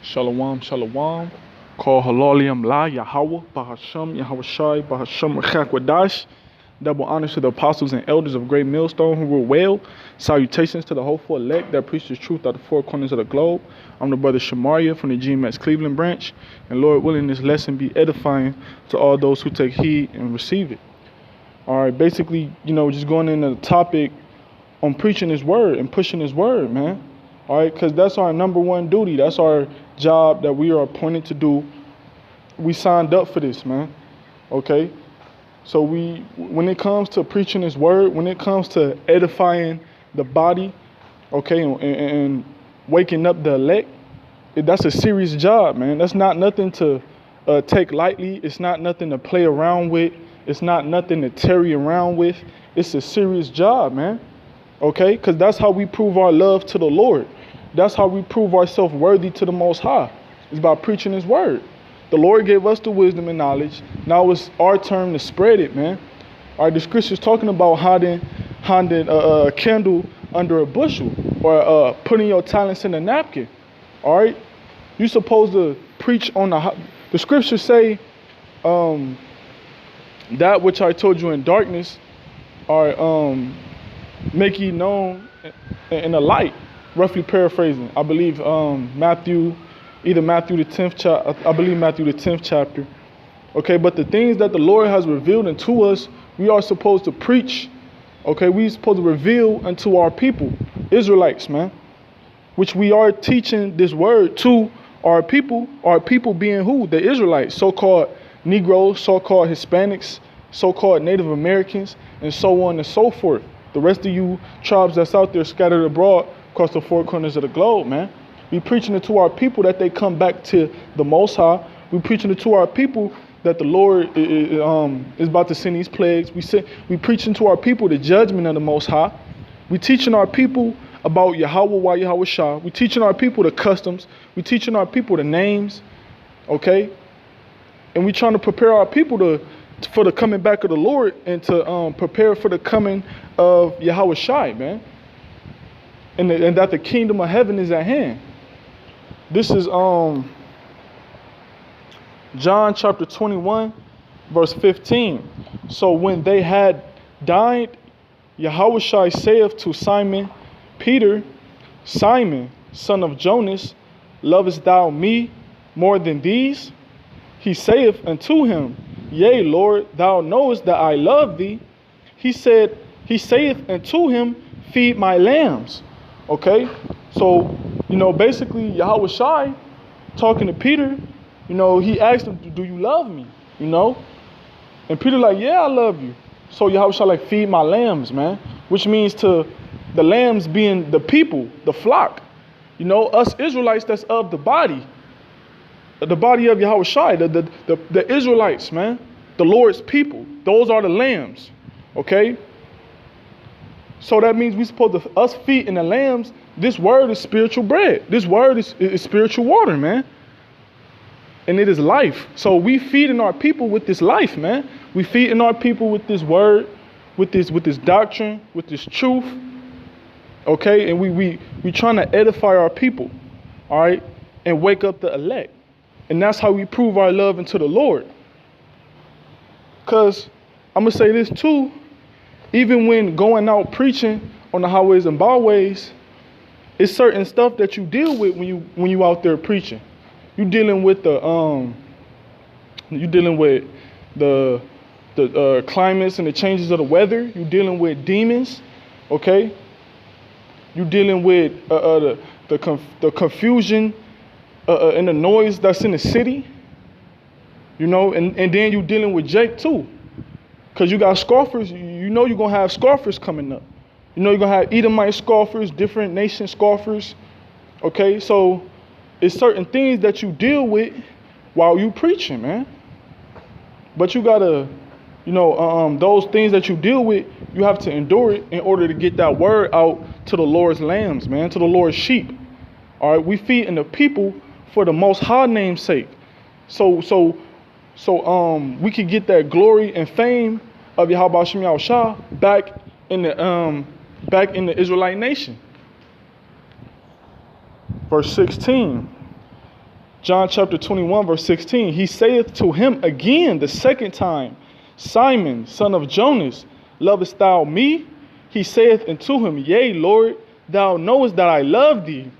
Shalom, shalom. Call Halaliam La Yahweh, Bahasham, Yahweh Shai, Bahasham Chakwadash. Double honors to the apostles and elders of Great Millstone who rule well. Salutations to the hopeful elect that preach the truth out the four corners of the globe. I'm the brother Shamaria from the GMS Cleveland branch. And Lord willing, this lesson be edifying to all those who take heed and receive it. All right, basically, just going into the topic on preaching his word and pushing his word, man. All right, because that's our number one duty. That's our job that we are appointed to do. We signed up for this, man. Okay? So when it comes to preaching his word, when it comes to edifying the body, okay, and waking up the elect, that's a serious job, man. That's not nothing to take lightly. It's not nothing to play around with. It's not nothing to tarry around with. It's a serious job, man. Okay? Because that's how we prove our love to the Lord. That's how we prove ourselves worthy to the Most High. It's by preaching his word. The Lord gave us the wisdom and knowledge. Now it's our turn to spread it, man. All right, the scripture's talking about hiding a candle under a bushel, or putting your talents in a napkin. All right? You're supposed to preach on the scriptures say, that which I told you in darkness, or make ye known in the light. Roughly paraphrasing, I believe Matthew the 10th chapter. I believe Matthew the 10th chapter. Okay, but the things that the Lord has revealed unto us, we are supposed to preach. Okay, we supposed to reveal unto our people, Israelites, man. Which we are teaching this word to our people. Our people being who? The Israelites, so-called Negroes, so-called Hispanics, so-called Native Americans, and so on and so forth. The rest of you tribes that's out there scattered abroad across the four corners of the globe, man. We preaching it to our people that they come back to the Most High. We preaching it to our people that the Lord is about to send these plagues. We preaching to our people the judgment of the Most High. We teaching our people about Yahweh, Yahweh Shah. We teaching our people the customs. We teaching our people the names, okay? And we trying to prepare our people for the coming back of the Lord, and to prepare for the coming of Yahweh Shai, man. And that the kingdom of heaven is at hand. This is John chapter 21, verse 15. So when they had dined, Yahweh Shai saith to Simon Peter, Simon, son of Jonas, lovest thou me more than these? He saith unto him, Yea, Lord, thou knowest that I love thee. He saith unto him, Feed my lambs. Okay, so, basically Yahweh Shai talking to Peter, he asked him, do you love me? And Peter like, yeah, I love you. So Yahweh Shai like, feed my lambs, man, which means to the lambs being the people, the flock, us Israelites that's of the body of Yahweh Shai, the Israelites, man, the Lord's people. Those are the lambs, okay? So that means we supposed to, us feeding the lambs, this word is spiritual bread. This word is spiritual water, man. And it is life. So we feeding our people with this life, man. We feeding our people with this word, with this doctrine, with this truth. Okay, and we trying to edify our people, all right, and wake up the elect. And that's how we prove our love unto the Lord. Because I'm going to say this too. Even when going out preaching on the highways and byways, it's certain stuff that you deal with when you out there preaching. You dealing with the climates and the changes of the weather. You dealing with demons, okay? You dealing with the confusion and the noise that's in the city, and then you dealing with Jake too. Because you got scoffers, you're going to have scoffers coming up. You're going to have Edomite scoffers, different nation scoffers. Okay, so it's certain things that you deal with while you preaching, man. But you got to, those things that you deal with, you have to endure it in order to get that word out to the Lord's lambs, man, to the Lord's sheep. All right, we feeding the people for the Most High name's sake. So we could get that glory and fame of Yahweh Hashem Yahweh Shah back in the Israelite nation. Verse 16. John chapter 21, verse 16. He saith to him again the second time, Simon, son of Jonas, lovest thou me? He saith unto him, Yea, Lord, thou knowest that I love thee.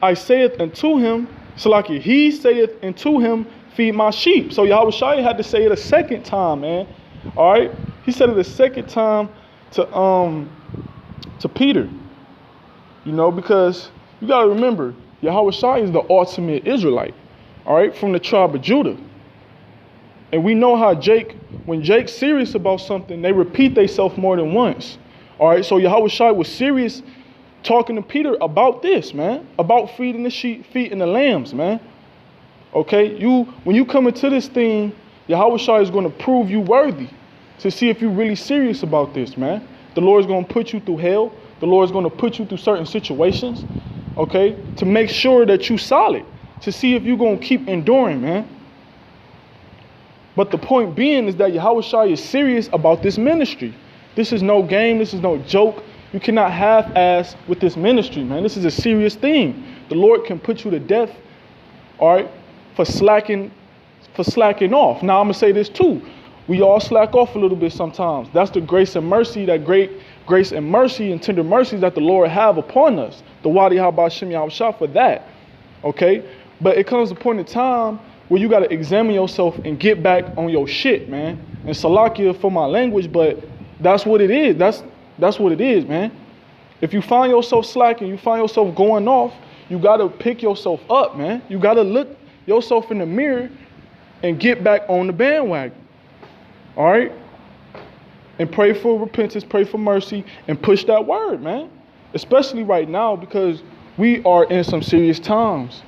I saith unto him, Salaki, he saith unto him, feed my sheep. So Yahweh Shai had to say it a second time, man. All right? He said it a second time to Peter. You know, because you got to remember, Yahweh Shai is the ultimate Israelite. All right? From the tribe of Judah. And we know how when Jake's serious about something, they repeat themselves more than once. All right? So Yahweh Shai was serious talking to Peter about this, man. About feeding the sheep, feeding the lambs, man. Okay? When you come into this thing, Yahweh Shai is going to prove you worthy to see if you're really serious about this, man. The Lord is going to put you through hell. The Lord is going to put you through certain situations, okay, to make sure that you're solid, to see if you're going to keep enduring, man. But the point being is that Yahweh Shai is serious about this ministry. This is no game. This is no joke. You cannot half-ass with this ministry, man. This is a serious thing. The Lord can put you to death, all right, for slacking off. Now, I'm going to say this too. We all slack off a little bit sometimes. That's the grace and mercy, that great grace and mercy and tender mercies that the Lord have upon us. The Wadi Habashim Yahushua for that. Okay? But it comes a point in time where you got to examine yourself and get back on your shit, man. And Salakia for my language, but that's what it is. That's what it is, man. If you find yourself slacking, you find yourself going off, you got to pick yourself up, man. You got to look yourself in the mirror and get back on the bandwagon. All right? And pray for repentance, pray for mercy, and push that word, man. Especially right now because we are in some serious times.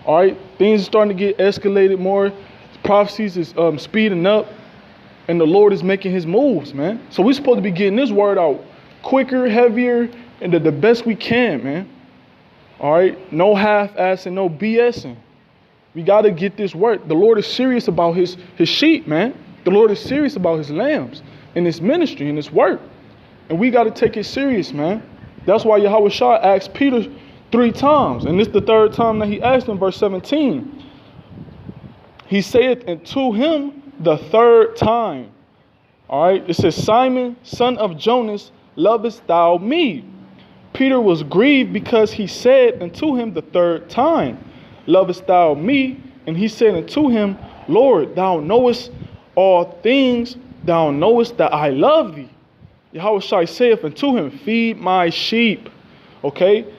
All right? Things are starting to get escalated more. Prophecies is speeding up. And the Lord is making his moves, man. So we're supposed to be getting this word out quicker, heavier, and the best we can, man. All right? No half-assing, no BSing. We got to get this word. The Lord is serious about his sheep, man. The Lord is serious about his lambs in this ministry, in this work. And we got to take it serious, man. That's why Yahweh Shai asked Peter 3 times. And this is the third time that he asked him, verse 17. He saith unto him the third time. All right. It says, Simon, son of Jonas, lovest thou me? Peter was grieved because he said unto him the third time, lovest thou me? And he said unto him, Lord, thou knowest all things, thou knowest that I love thee. Yahweh Shai saith unto him, feed my sheep. Okay?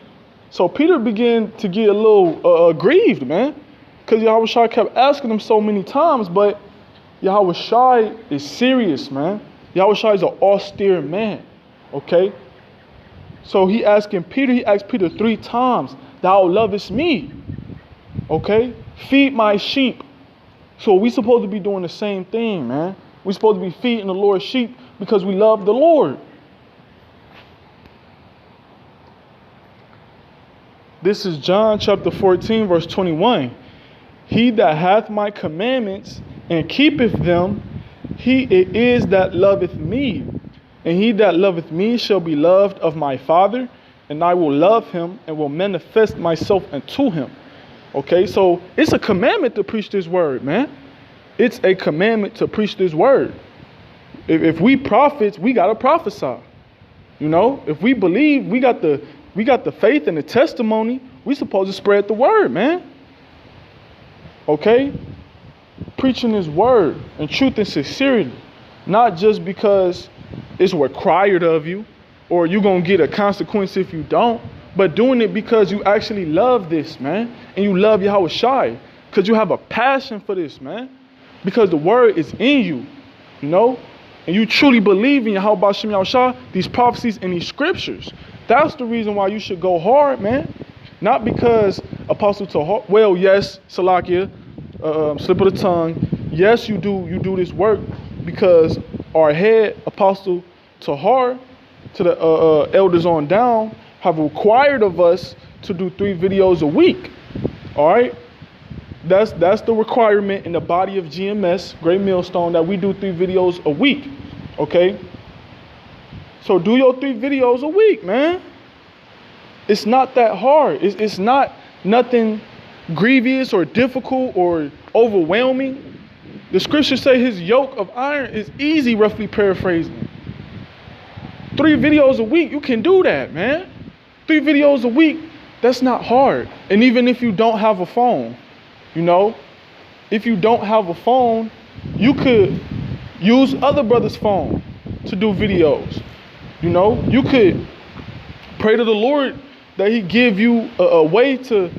So Peter began to get a little grieved, man. Because Yahweh Shai kept asking him so many times, but Yahweh Shai is serious, man. Yahweh Shai is an austere man. Okay? So he asked Peter 3 times, thou lovest me. Okay? Feed my sheep. So we supposed to be doing the same thing, man. We're supposed to be feeding the Lord's sheep because we love the Lord. This is John chapter 14, verse 21. He that hath my commandments and keepeth them, he it is that loveth me. And he that loveth me shall be loved of my Father, and I will love him and will manifest myself unto him. Okay, so it's a commandment to preach this word, man. It's a commandment to preach this word. If we prophets, we gotta prophesy. You know, if we believe, we got the faith and the testimony, we supposed to spread the word, man. Okay? Preaching this word in truth and sincerity, not just because it's required of you or you're gonna get a consequence if you don't, but doing it because you actually love this, man. And you love Yahweh Shai. Because you have a passion for this, man. Because the word is in you, you know. And you truly believe in Yahweh Bashem Yahushua, these prophecies and these scriptures. That's the reason why you should go hard, man. Not because Apostle Tahar, well, yes, Salakia, slip of the tongue. Yes, you do this work because our head, Apostle Tahar, to the elders on down, have required of us to do 3 videos a week. All right? That's the requirement in the body of GMS, Great Millstone, that we do 3 videos a week. Okay? So do your 3 videos a week, man. It's not that hard. It's not nothing grievous or difficult or overwhelming. The scriptures say his yoke of iron is easy, roughly paraphrasing. 3 videos a week, you can do that, man. 3 videos a week, that's not hard. And even if you don't have a phone, you know, if you don't have a phone, you could use other brothers' phone to do videos. You know, you could pray to the Lord that he give you a way to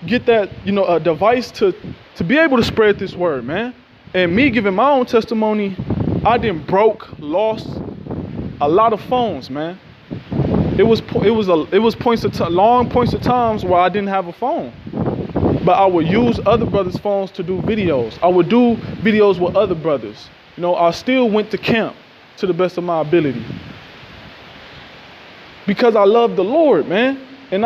get that, you know, a device to be able to spread this word, man. And me giving my own testimony, I done lost a lot of phones, man. It was long points of times where I didn't have a phone, but I would use other brothers' phones to do videos. I would do videos with other brothers. You know, I still went to camp to the best of my ability because I love the Lord, man. And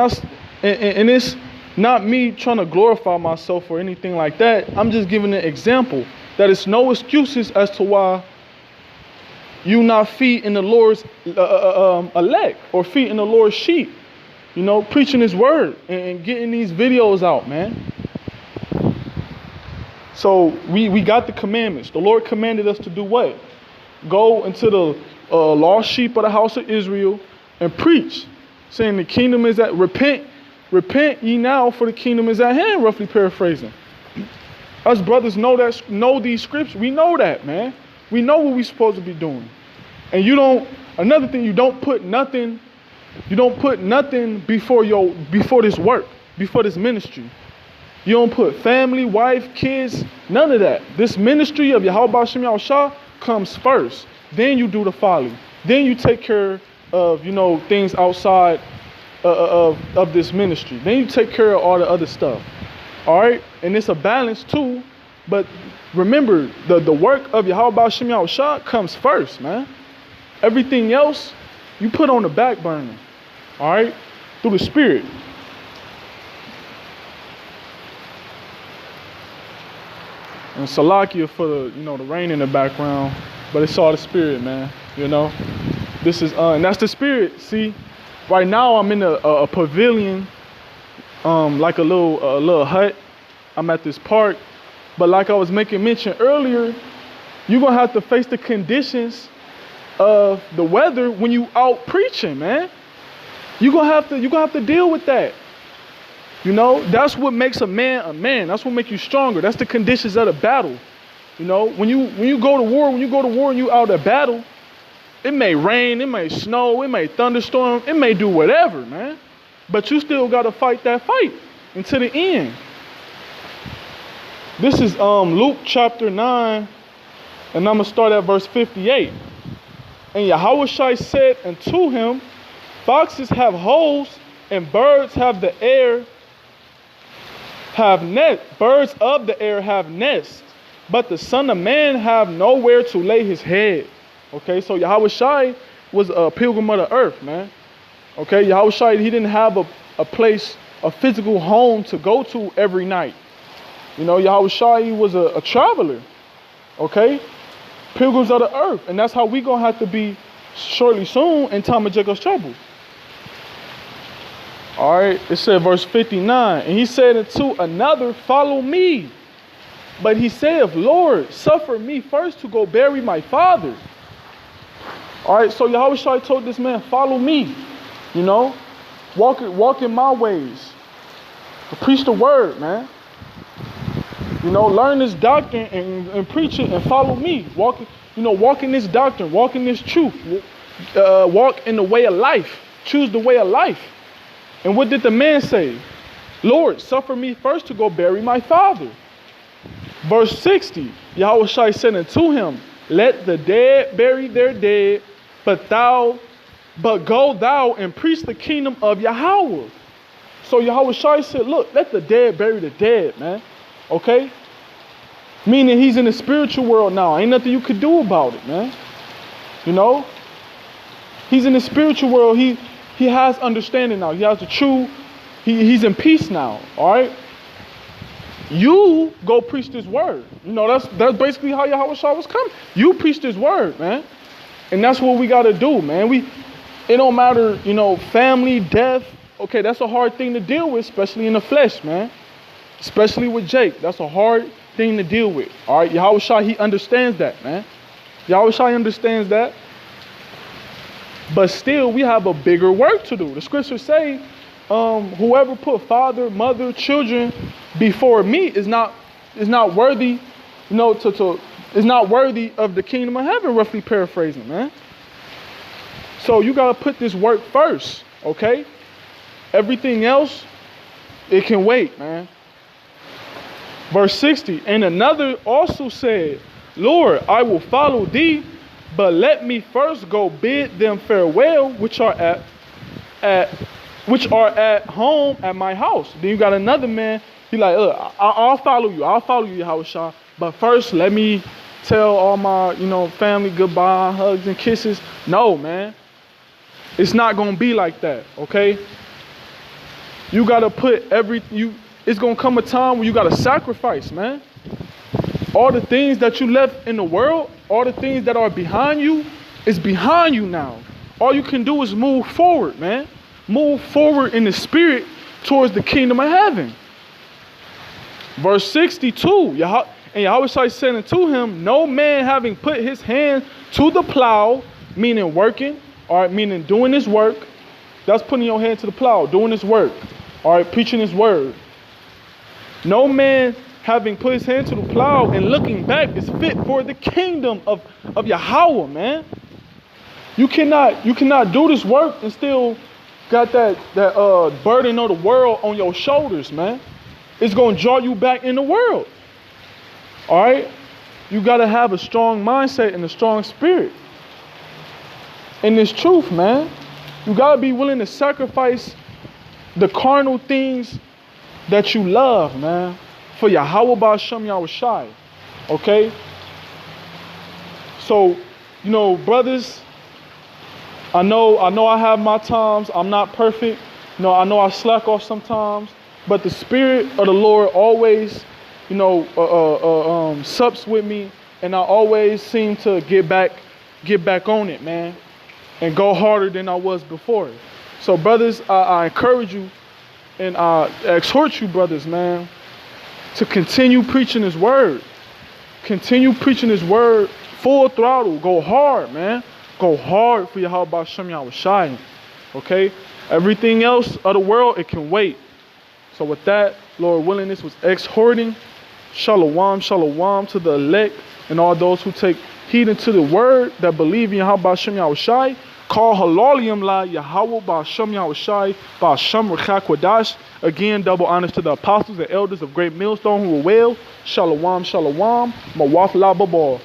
it's not me trying to glorify myself or anything like that. I'm just giving an example that it's no excuses as to why you not feet in the Lord's elect or feet in the Lord's sheep. You know, preaching his word and getting these videos out, man. So we got the commandments. The Lord commanded us to do what? Go into the lost sheep of the house of Israel and preach, saying the kingdom is at, repent ye now, for the kingdom is at hand, roughly paraphrasing. Us brothers know these scriptures. We know that, man. We know what we're supposed to be doing. And another thing, you don't put nothing before this work, before this ministry. You don't put family, wife, kids, none of that. This ministry of Yahweh B'Shem Yahushua comes first. Then you do the folly. Then you take care of, you know, things outside of this ministry. Then you take care of all the other stuff. All right? And it's a balance too. But remember, the work of Yahweh B'Shem Yahushua comes first, man. Everything else, you put on the back burner. All right? Through the Spirit. And Salakia for the rain in the background, but it's all the Spirit, man. You know, this is and that's the Spirit. See, right now I'm in a pavilion, like a little hut. I'm at this park, but like I was making mention earlier, you're gonna have to face the conditions of the weather when you out preaching, man. You're gonna have to deal with that. You know, that's what makes a man a man. That's what makes you stronger. That's the conditions of the battle. You know, when you go to war and you out at battle, it may rain, it may snow, it may thunderstorm, it may do whatever, man. But you still gotta fight that fight until the end. This is Luke chapter 9, and I'm gonna start at verse 58. And Yahushua said unto him, foxes have holes, and birds of the air have nests, but the Son of Man have nowhere to lay his head. Okay, so Yahushua was a pilgrim of the earth, man. Okay, Yahushua, he didn't have a place, a physical home to go to every night. You know, Yahushua, he was a traveler. Okay, pilgrims of the earth, and that's how we gonna have to be shortly soon in time of Jacob's trouble. All right, it said verse 59, and he said unto another, follow me. But he said, Lord, suffer me first to go bury my father. All right, so Yahushua told this man, follow me. You know, walk in my ways. Preach the word, man. You know, learn this doctrine and preach it and follow me. Walk in this doctrine, walk in this truth. Walk in the way of life. Choose the way of life. And what did the man say? Lord, suffer me first to go bury my father. Verse 60, Yahushua said unto him, let the dead bury their dead, but go thou and preach the kingdom of Yahweh. So Yahushua said, look, let the dead bury the dead, man. Okay? Meaning he's in the spiritual world now. Ain't nothing you could do about it, man. You know? He's in the spiritual world. He has understanding now. He has the true. He's in peace now. All right? You go preach this word. You know, that's basically how Yahushua was coming. You preach this word, man. And that's what we got to do, man. It don't matter, you know, family, death. Okay, that's a hard thing to deal with, especially in the flesh, man. especially with Jake. That's a hard thing to deal with. All right, Yahweh Shai, he understands that, man. Yahweh Shai understands that. But still, we have a bigger work to do. The scriptures say, whoever put father, mother, children before me is not worthy, is not worthy of the kingdom of heaven, roughly paraphrasing, man. So you gotta put this work first, okay? Everything else, it can wait, man. Verse 60, and another also said, Lord, I will follow thee, but let me first go bid them farewell, which are at home at my house. Then you got another man, he like, look, I'll follow you, Yahweh Shai, but first let me tell all my, family goodbye, hugs and kisses. No, man. It's not gonna be like that, okay? You gotta put it's gonna come a time where you gotta sacrifice, man. All the things that you left in the world, all the things that are behind you, is behind you now. All you can do is move forward, man. Move forward in the spirit towards the kingdom of heaven. Verse 62, and Yahweh said unto him, no man having put his hand to the plow, meaning working, all right, meaning doing his work. That's putting your hand to the plow, doing his work, all right, preaching his word. No man having put his hand to the plow and looking back is fit for the kingdom of Yahweh, man. You cannot do this work and still got that burden of the world on your shoulders, man. It's going to draw you back in the world. All right? You got to have a strong mindset and a strong spirit. In this truth, man, you got to be willing to sacrifice the carnal things that you love, man, for Yahweh Ba'ashem Yahweh Shai. Okay? So, brothers, I know I have my times. I'm not perfect. I know I slack off sometimes. But the Spirit of the Lord always, sups with me. And I always seem to get back on it, man. And go harder than I was before. So, brothers, I encourage you and I exhort you, brothers, man, to continue preaching His word. Continue preaching His word full throttle. Go hard, man. Go hard for Yahweh Ba'ashem Yahweh Shai. Okay? Everything else of the world, it can wait. So with that, Lord willing, this was exhorting. Shalom, shalom to the elect and all those who take heed unto the word that believe in Yahweh Ba'ashem Yahweh Shai. Call halalium la Yahweh Ba'ashem Yahweh Shai Ba'ashem Rechak Wadash. Again, double honors to the apostles and elders of Great Millstone who were well. Shalom, shalom. Mawaf la babal.